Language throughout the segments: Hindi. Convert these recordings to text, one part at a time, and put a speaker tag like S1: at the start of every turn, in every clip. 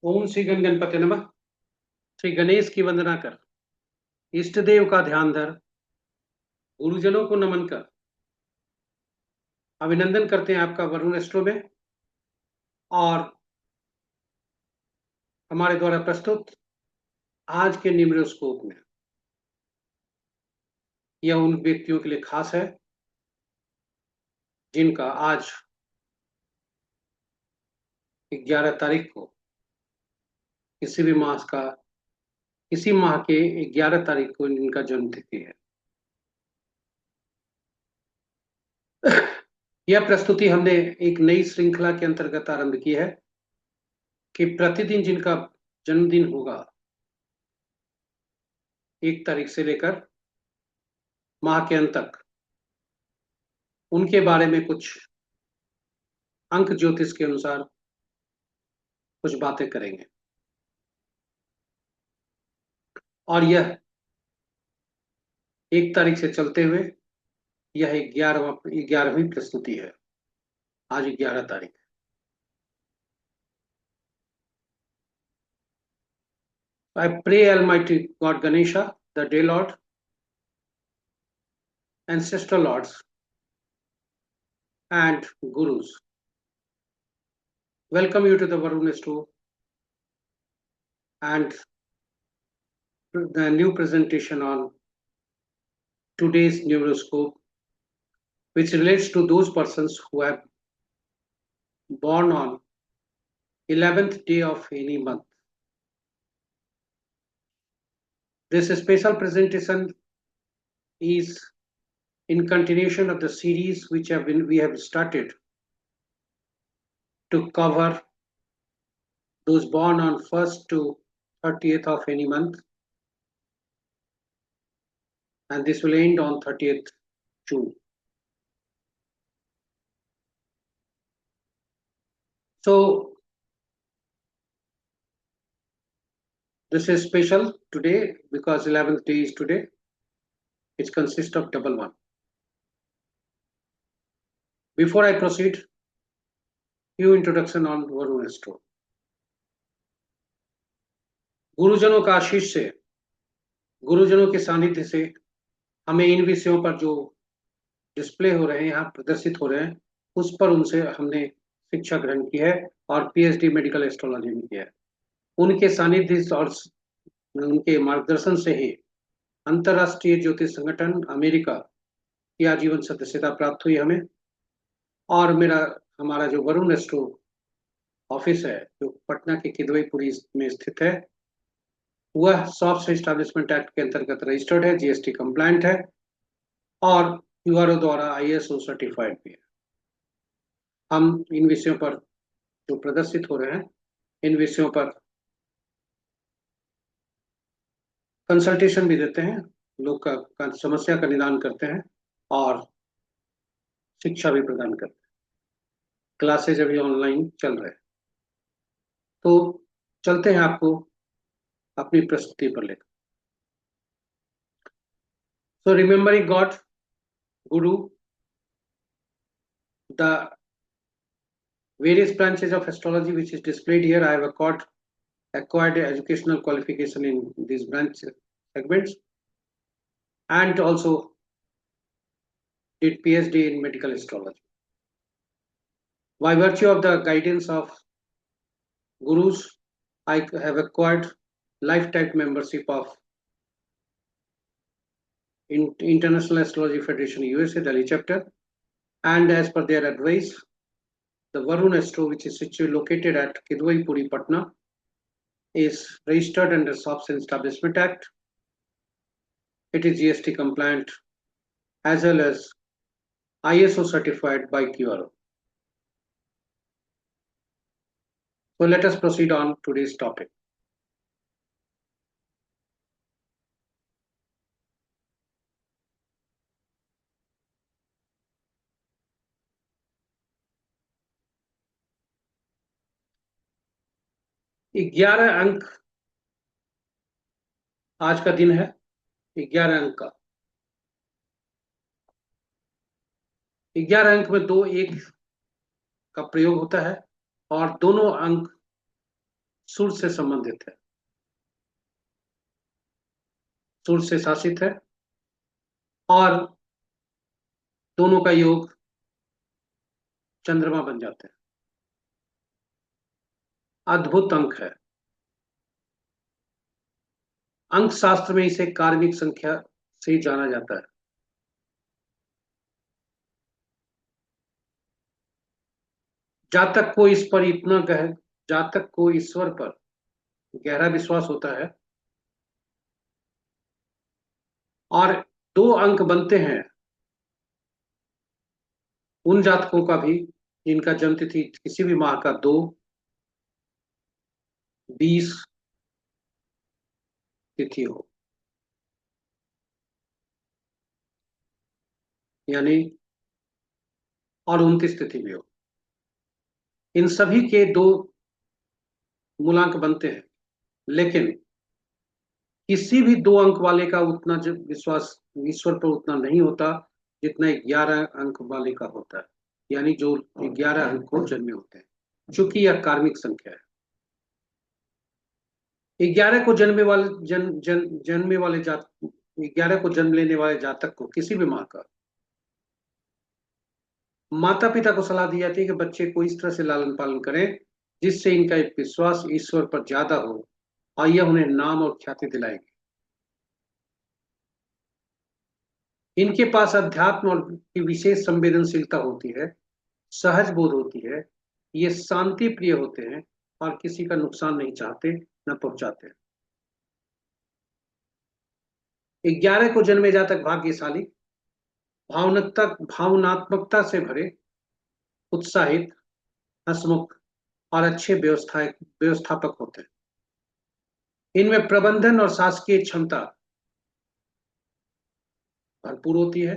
S1: ओम श्री गण गणपति नमः। श्री गणेश की वंदना कर, इष्ट देव का ध्यान धर, गुरुजनों को नमन कर। अभिनंदन करते हैं आपका वरुण एस्ट्रो में। और हमारे द्वारा प्रस्तुत आज के न्यूमेरोस्कोप में यह उन व्यक्तियों के लिए खास है जिनका आज 11 तारीख को किसी भी मास का किसी माह के 11 तारीख को इनका जन्म तिथि है। यह प्रस्तुति हमने एक नई श्रृंखला के अंतर्गत आरंभ की है कि प्रतिदिन जिनका जन्मदिन होगा 1 तारीख से लेकर माह के अंत तक, उनके बारे में कुछ अंक ज्योतिष के अनुसार कुछ बातें करेंगे। और यह 1 तारीख से चलते हुए यह 11वीं प्रस्तुति है। आज 11 तारीख। I pray Almighty God Ganesha, the Day Lord, Ancestral Lords, and Gurus. Welcome you to the Varun Astro and the new presentation on today's numeroscope, which relates to those persons who have born on 11th day of any month. This special presentation is in continuation of the series which we have started to cover those born on 1st to 30th of any month, and this will end on 30th June. So this is special today because 11th day is today. It consists of double one. Before I proceed, few introduction on Varun Astro. गुरुजनों का आशीष से, गुरुजनों के सानिध्य से हमें इन विषयों पर जो डिस्प्ले हो रहे हैं, यहाँ प्रदर्शित हो रहे हैं, उस पर उनसे हमने शिक्षा ग्रहण की है और पीएचडी मेडिकल एस्ट्रोलॉजी में किया है। उनके सानिध्य और उनके मार्गदर्शन से ही अंतरराष्ट्रीय ज्योतिष संगठन अमेरिका की आजीवन सदस्यता प्राप्त हुई हमें। और हमारा जो वरुण एस्ट्रो ऑफिस है जो पटना के किदवईपुरी में स्थित है, वह सॉफ्ट एस्टैब्लिशमेंट एक्ट के अंतर्गत रजिस्टर्ड है, जीएसटी कंप्लायंट है और यूआरओ द्वारा आईएसओ सर्टिफाइड भी है। हम इन विषयों पर जो प्रदर्शित हो रहे हैं, इन विषयों पर कंसल्टेशन भी देते हैं, लोग का समस्या का निदान करते हैं और शिक्षा भी प्रदान करते हैं। क्लासेज अभी ऑनलाइन चल रहे हैं। तो चलते हैं आपको अपनी प्रस्तुति पर लेकर। So remembering God, Guru, the various branches of astrology which is displayed here, I have acquired educational qualification in these branch segments and also did PhD in medical astrology. By virtue of the guidance of Gurus, I have acquired lifetime membership of International Astrology Federation USA Delhi chapter, and as per their advice, the Varun Astro, which is located at Kidwaipuri, Patna, is registered under SOPS Establishment Act. It is GST compliant as well as ISO certified by QRO. So let us proceed on today's topic. ग्यारह अंक आज का दिन है। 11 अंक का 11 अंक में 2 1 का प्रयोग होता है और दोनों अंक सूर्य से संबंधित है, सूर्य से शासित है, और दोनों का योग चंद्रमा बन जाता है। अद्भुत अंक है। अंक शास्त्र में इसे कार्मिक संख्या से जाना जाता है। जातक को इस पर इतना गहर जातक को ईश्वर पर गहरा विश्वास होता है, और दो अंक बनते हैं उन जातकों का भी जिनका जन्म तिथि किसी भी माह का 2, 20 तिथि हो, यानी और 29 तिथि भी हो। इन सभी के 2 मूलांक बनते हैं, लेकिन किसी भी 2 अंक वाले का उतना विश्वास ईश्वर पर उतना नहीं होता जितना 11 अंक वाले का होता है, यानी जो 11 अंक को जन्मे होते हैं, चूंकि यह कार्मिक संख्या है। 11 को जन्मे वाले जन्मे वाले जात 11 को जन्म लेने वाले जातक को किसी भी माह का माता पिता को सलाह दी जाती है कि बच्चे को इस तरह से लालन पालन करें जिससे इनका एक विश्वास ईश्वर पर ज्यादा हो, और यह उन्हें नाम और ख्याति दिलाएगी। इनके पास अध्यात्म और की विशेष संवेदनशीलता होती है, सहज बोध होती है, ये शांति प्रिय होते हैं और किसी का नुकसान नहीं चाहते न पहुंचाते। 11 को जन्मे जातक भाग्यशाली, भावनात्मकता से भरे, उत्साहित, हंसमुख और अच्छे व्यवस्थापक होते हैं। इनमें प्रबंधन और शासकीय क्षमता भरपूर होती है।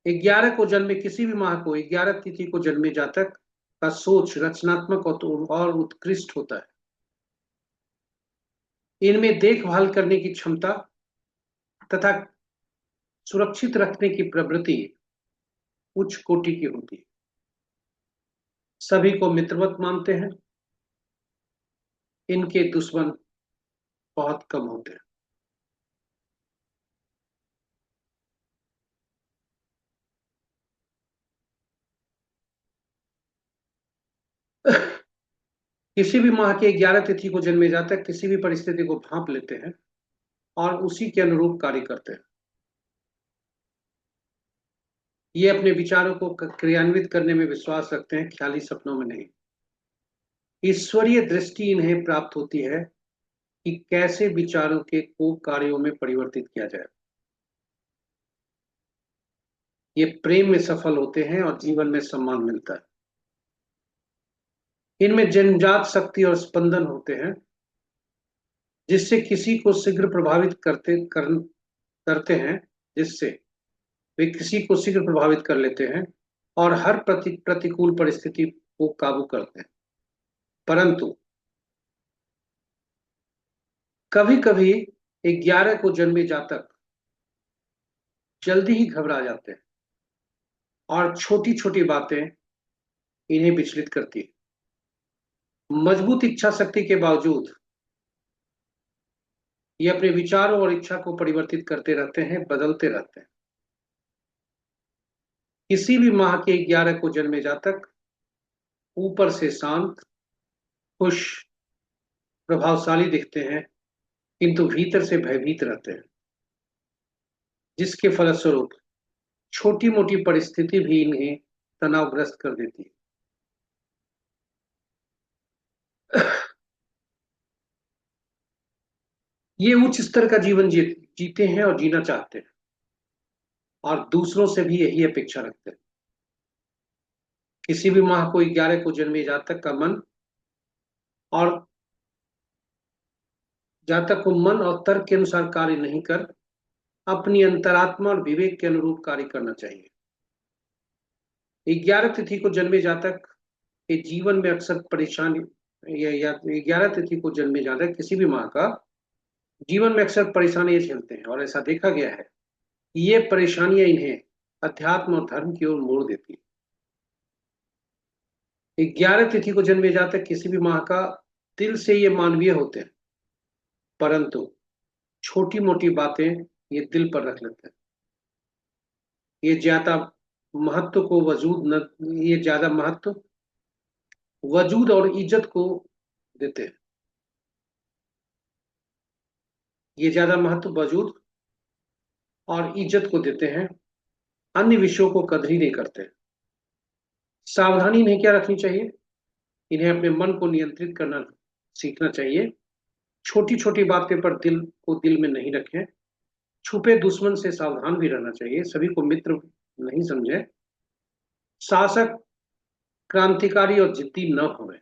S1: 11 को जन्मे किसी भी माह को 11 तिथि को जन्मे जातक का सोच रचनात्मक और उत्कृष्ट होता है। इनमें देखभाल करने की क्षमता तथा सुरक्षित रखने की प्रवृत्ति उच्च कोटि की होती है। सभी को मित्रवत मानते हैं। इनके दुश्मन बहुत कम होते हैं। किसी भी माह के 11 तिथि को जन्मे जातक किसी भी परिस्थिति को भांप लेते हैं और उसी के अनुरूप कार्य करते हैं। ये अपने विचारों को क्रियान्वित करने में विश्वास रखते हैं, ख्याली सपनों में नहीं। ईश्वरीय दृष्टि इन्हें प्राप्त होती है कि कैसे विचारों के को कार्यों में परिवर्तित किया जाए। ये प्रेम में सफल होते हैं और जीवन में सम्मान मिलता है। इनमें जन्मजात शक्ति और स्पंदन होते हैं जिससे किसी को शीघ्र प्रभावित करते हैं, जिससे वे किसी को शीघ्र प्रभावित कर लेते हैं और हर प्रतिकूल परिस्थिति को काबू करते हैं। परंतु कभी कभी 11 को जन्मे जातक जल्दी ही घबरा जाते हैं और छोटी छोटी बातें इन्हें विचलित करती है। मजबूत इच्छा शक्ति के बावजूद ये अपने विचारों और इच्छा को परिवर्तित करते रहते हैं, बदलते रहते हैं। किसी भी माह के 11 को जन्मे जातक ऊपर से शांत, खुश, प्रभावशाली दिखते हैं, किंतु भीतर से भयभीत रहते हैं, जिसके फलस्वरूप छोटी मोटी परिस्थिति भी इन्हें तनावग्रस्त कर देती है। ये उच्च स्तर का जीवन जीते हैं और जीना चाहते हैं, और दूसरों से भी यही अपेक्षा रखते हैं। किसी भी माह को 11 को जन्मे जातक का मन और जातक को मन और तर्क के अनुसार कार्य नहीं कर अपनी अंतरात्मा और विवेक के अनुरूप कार्य करना चाहिए। 11 तिथि को जन्मे जातक के जीवन में अक्सर परेशानी या 11 तिथि को जन्मे जातक किसी भी माह का जीवन में अक्सर परेशानियां झेलते हैं, और ऐसा देखा गया है कि ये परेशानियां इन्हें अध्यात्म और धर्म की ओर मोड़ देती है। 11 तिथि को जन्मे जातक किसी भी माह का दिल से ये मानवीय होते हैं, परंतु छोटी मोटी बातें ये दिल पर रख लेते हैं। ये ज्यादा महत्व को वजूद न ये ज्यादा महत्व वजूद और इज्जत को देते हैं। ये ज्यादा महत्व वजूद और इज्जत को देते हैं, अन्य विषयों को कदर ही नहीं करते। सावधानी इन्हें क्या रखनी चाहिए? इन्हें अपने मन को नियंत्रित करना सीखना चाहिए। छोटी छोटी बातें पर दिल को दिल में नहीं रखें। छुपे दुश्मन से सावधान भी रहना चाहिए, सभी को मित्र नहीं समझे। शासक क्रांतिकारी और जिद्दी न होवे।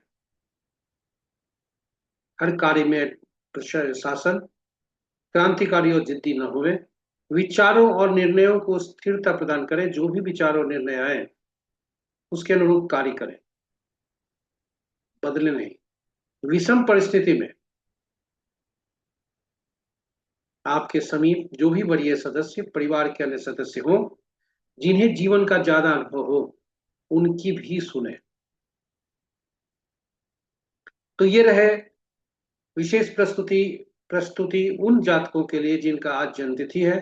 S1: हर कार्य में शासन क्रांतिकारी और जिद्दी न होवे। विचारों और निर्णयों को स्थिरता प्रदान करें, जो भी विचार और निर्णय आए उसके अनुरूप कार्य करें, बदले नहीं। विषम परिस्थिति में आपके समीप जो भी वरीय सदस्य, परिवार के अन्य सदस्य हो, जिन्हें जीवन का ज्यादा अनुभव हो, उनकी भी सुने। तो ये रहे विशेष प्रस्तुति प्रस्तुति उन जातकों के लिए जिनका आज जन्मतिथि है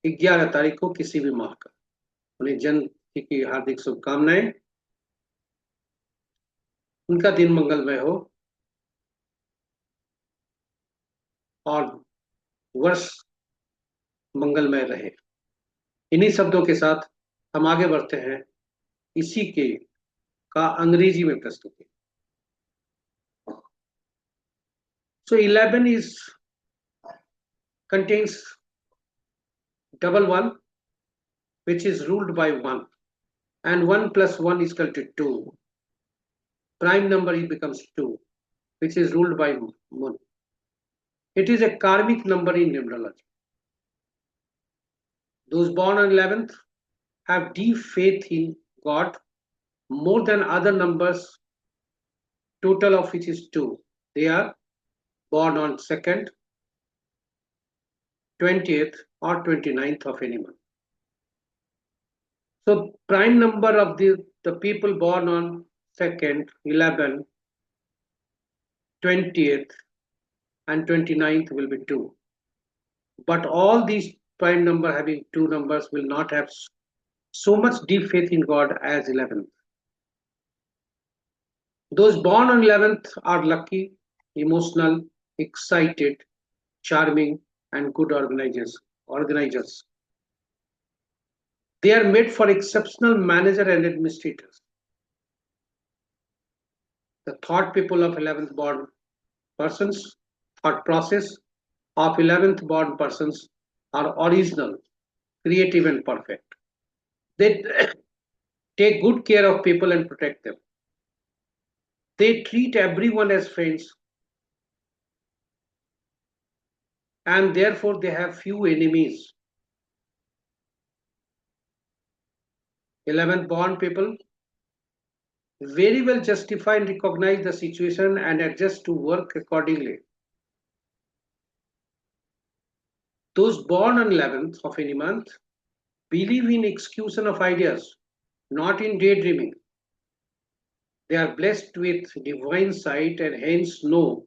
S1: 11 तारीख को किसी भी माह का। उन्हें जन्मतिथि की हार्दिक शुभकामनाएं। उनका दिन मंगलमय हो और वर्ष मंगलमय रहे। इन्हीं शब्दों के साथ हम आगे बढ़ते हैं इसी के का अंग्रेजी में प्रस्तुति। So 11 is contains double one, which is ruled by 1, and 1 plus 1 is equal to 2. Prime number it becomes 2, which is ruled by 1. It is a karmic number in numerology. Those born on 11th have deep faith in God more than other numbers, total of which is 2. They are born on 2nd, 20th, or 29th of any month. So prime number of the people born on 2nd, 11, 20th, and 29th will be 2. But all these prime number having two numbers will not have so much deep faith in God as 11th. Those born on 11th are lucky, emotional, excited, charming, and good organizers. They are made for exceptional manager and administrators. The thought people of 11th born persons, thought process of 11th born persons are original, creative, and perfect. They take good care of people and protect them. They treat everyone as friends, and therefore they have few enemies. 11th born people very well justify and recognize the situation and adjust to work accordingly. Those born on 11th of any month believe in execution of ideas, not in daydreaming. They are blessed with divine sight and hence know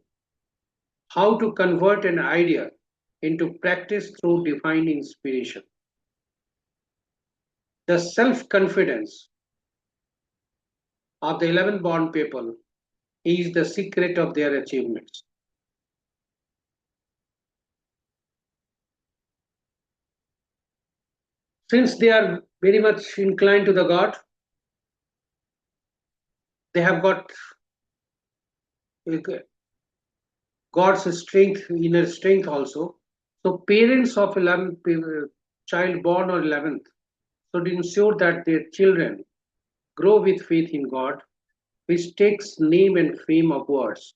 S1: how to convert an idea into practice through divine inspiration. The self-confidence of the 11th born people is the secret of their achievements. Since they are very much inclined to the God, they have got God's strength, inner strength also. So parents of 11th child born on 11th should ensure that their children grow with faith in God, which takes name and fame upwards.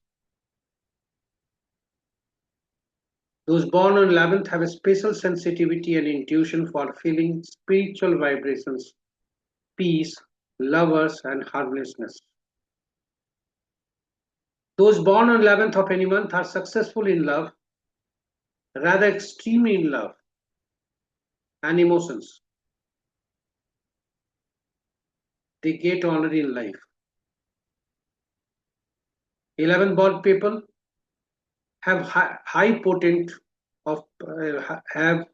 S1: Those born on 11th have a special sensitivity and intuition for feeling spiritual vibrations, peace, lovers, and harmlessness. Those born on 11th of any month are successful in love, rather extreme in love and emotions. They get honor in life. 11th born people have high potent of have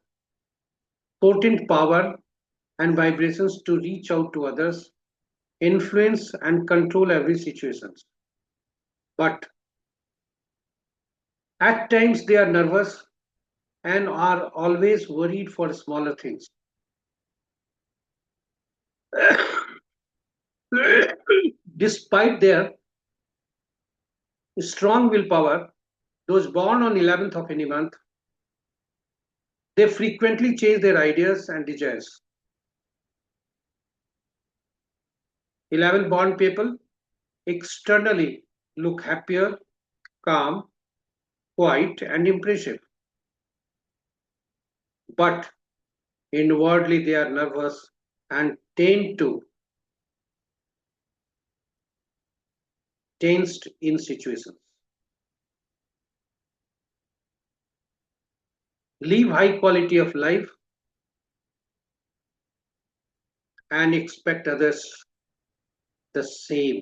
S1: potent power and vibrations to reach out to others, influence and control every situation. But at times they are nervous and are always worried for smaller things. Despite their strong willpower, those born on 11th of any month, they frequently change their ideas and desires. 11th born people externally look happier, calm, quiet, and impressive. But inwardly they are nervous and tend to tensed in situations. Live high quality of life and expect others the same.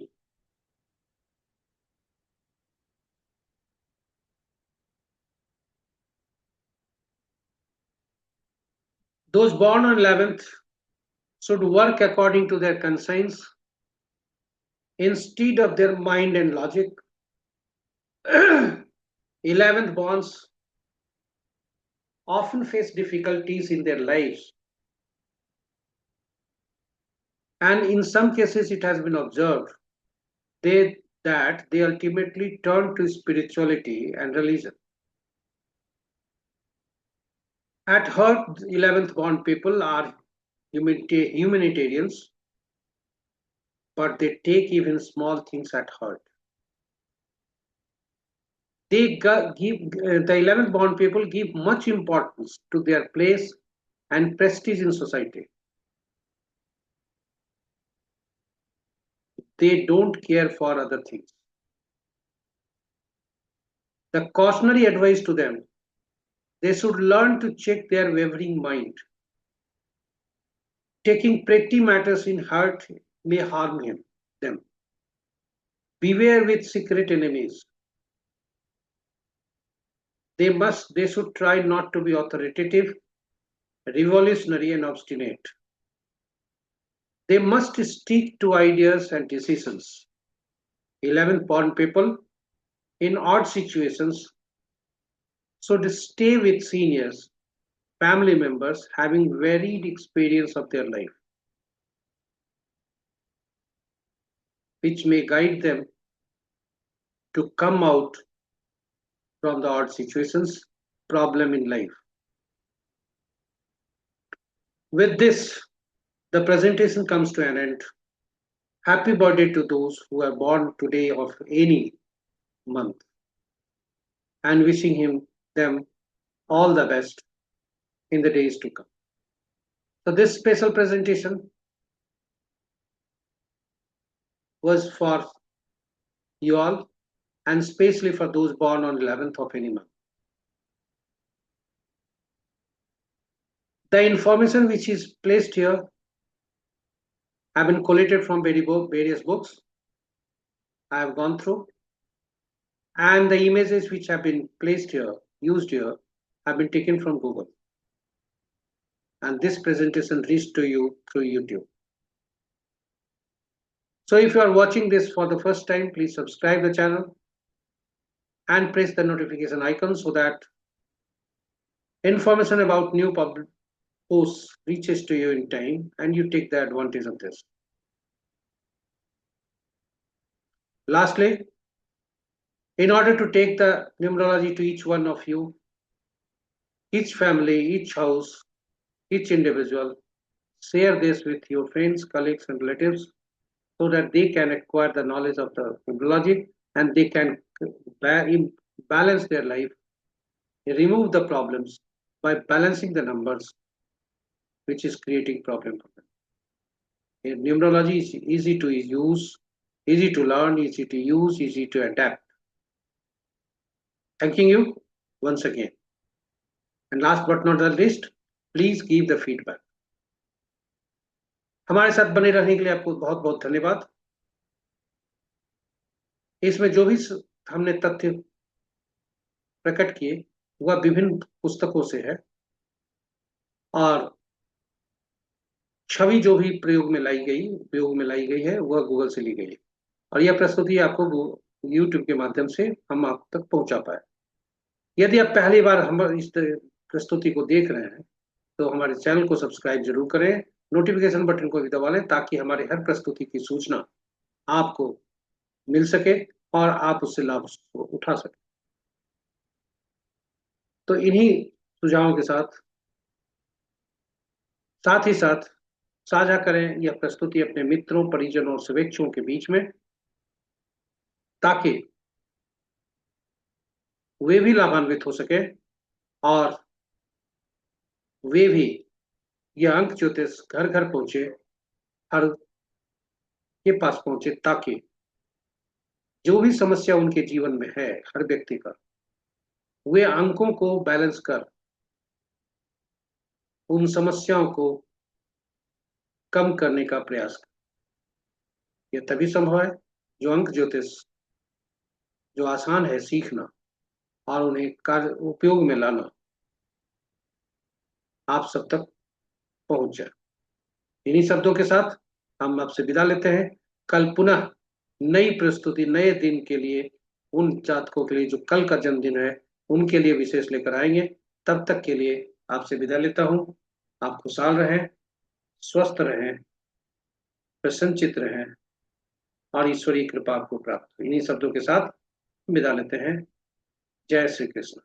S1: Those born on 11th should work according to their conscience instead of their mind and logic. 11th borns often face difficulties in their lives, and in some cases it has been observed that they ultimately turn to spirituality and religion. At heart, 11th born people are humanitarians, but they take even small things at heart. The 11th born people give much importance to their place and prestige in society. They don't care for other things. The cautionary advice to them: they should learn to check their wavering mind. Taking petty matters in heart may harm them. Beware with secret enemies. They should try not to be authoritative, revolutionary, and obstinate. They must stick to ideas and decisions. 11th born people in odd situations should stay with seniors, family members having varied experience of their life, which may guide them to come out from the odd situations, problem in life. With this, the presentation comes to an end. Happy birthday to those who are born today of any month, and wishing them all the best in the days to come. So this special presentation was for you all, and especially for those born on 11th of any month. The information which is placed here have been collated from various books I have gone through, and the images which have been placed here, used here, have been taken from Google. And this presentation reached to you through YouTube. So if you are watching this for the first time, please subscribe the channel and press the notification icon so that information about new public posts reaches to you in time and you take the advantage of this. Lastly, in order to take the numerology to each one of you, each family, each house, each individual, share this with your friends, colleagues, and relatives so that they can acquire the knowledge of the numerology and they can balance their life, remove the problems by balancing the numbers, which is creating problem for them. Numerology is easy to use, easy to learn, easy to use, easy to adapt. Thanking you once again. And last but not the least, please give the feedback. हमारे साथ बने रहने के लिए आपको बहुत बहुत धन्यवाद. इसमें जो भी हमने तथ्य प्रकट किए वह विभिन्न पुस्तकों से है, और छवि जो भी उपयोग में लाई गई है वह गूगल से ली गई है, और यह प्रस्तुति आपको यूट्यूब के माध्यम से हम आप तक पहुंचा पाए। यदि आप पहली बार हम इस प्रस्तुति को देख रहे हैं तो हमारे चैनल को सब्सक्राइब जरूर करें, नोटिफिकेशन बटन को भी दबा लें ताकि हमारे हर प्रस्तुति की सूचना आपको मिल सके और आप उससे लाभ उठा सकें। तो इन्हीं सुझावों के साथ साथ ही साथ साझा करें यह प्रस्तुति अपने मित्रों, परिजनों और शुभेच्छुओं के बीच में, ताकि वे भी लाभान्वित हो सके और वे भी यह अंक ज्योतिष घर घर पहुंचे, हर के पास पहुंचे, ताकि जो भी समस्या उनके जीवन में है हर व्यक्ति का, वे अंकों को बैलेंस कर उन समस्याओं को कम करने का प्रयास करें। यह तभी संभव है जो अंक ज्योतिष जो आसान है सीखना और उन्हें कार्य उपयोग में लाना आप सब तक पहुंच जाए। इन्हीं शब्दों के साथ हम आपसे विदा लेते हैं। कल पुनः नई प्रस्तुति नए दिन के लिए, उन जातकों के लिए जो कल का जन्मदिन है उनके लिए विशेष लेकर आएंगे। तब तक के लिए आपसे विदा लेता हूं। आप खुशहाल रहें, स्वस्थ रहें, प्रसन्नचित रहें और ईश्वरीय कृपा आपको प्राप्त हो। इन्हीं शब्दों के साथ विदा लेते हैं। जय श्री कृष्ण।